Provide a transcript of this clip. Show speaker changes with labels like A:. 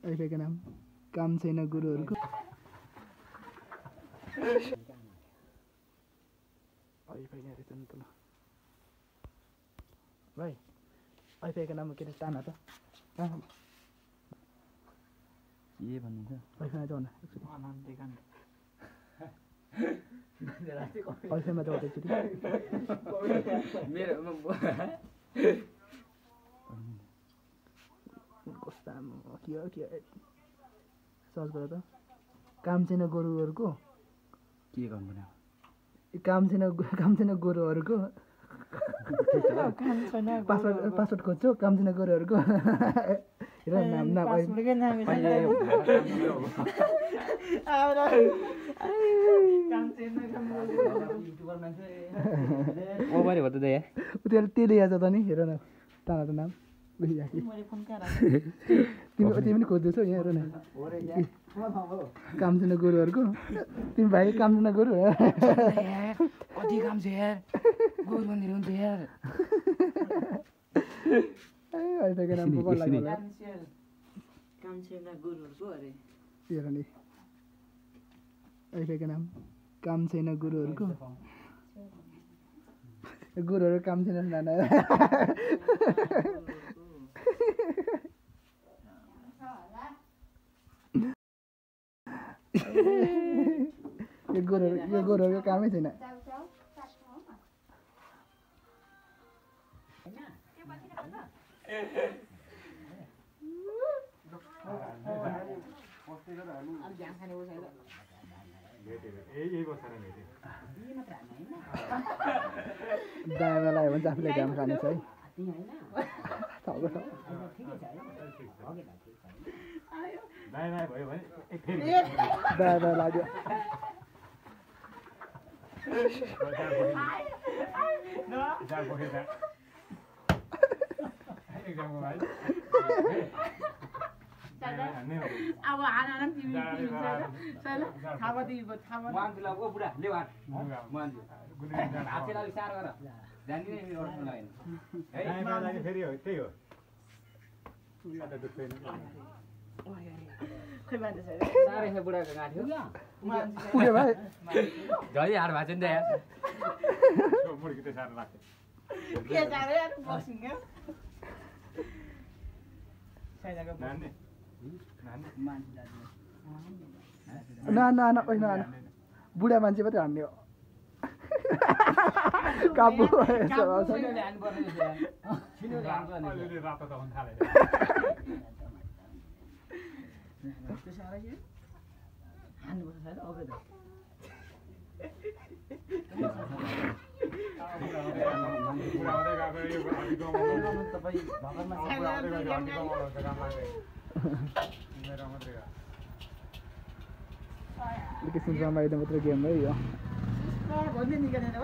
A: वाइफाईको नाम काम छैन गुरुहरुको वाइफाई यहाँ रहेछ नि त ल भाइ वाइफाईको नाम के रहेछ ताना त
B: के भन्नुहुन्छ
A: वाइफाईमा जाऊ न वाइफाईमा जाऊ एकचोटि कस्ता के सर्च गर त काम छैन गोरुहरुको
B: के गर्नु पर्यो
A: काम छैन गोरुहरुको पासवर्ड खोज्छौ काम छैन गोरुहरुको हेर नाम त्यसले याद छ त नि हेर न ताना त नाम तिमी पनि खोज्दैछौ यहाँ हेर न काम छैन गोरुहरुको तिमी भाइ काम छैन गोरु
B: कति काम छ यार गोरु भन्दै हुन्छ यार
A: वाइफाईको नाम पो लाग्यो
C: काम छैन गोरुहरुको अरे
A: हेर नि वाइफाईको नाम काम छैन गोरुहरुको गोरुहरु काम छैन नाना यो गोरुहरुको कामै छैन दाना लाग्यो भने चाहिँ आफूले घाम खाने छ है दाना लाग्यो
C: अब आना तिमी बुढा ले
D: फेरि हो त्यही हो
C: खै मान्छे छैन
B: साह्रै छ बुढाको गाँठ्यो
A: पुग्यो भाइ
B: झै हार भएको छ नि त यार
D: मुर्गी त साह्रो लाग्छ
C: के जाने यार बसिङ के छैनको
D: नानी
A: ना बुढा मान्छे मात्रै हान्ने हो काबु
D: अलिअलि रातो त हुन थाल्यो
C: हान्नुपर्छ छैन ओके त
A: एकैछिन रमाइलो मात्रै गेम है यो
C: भन्ने निकालेन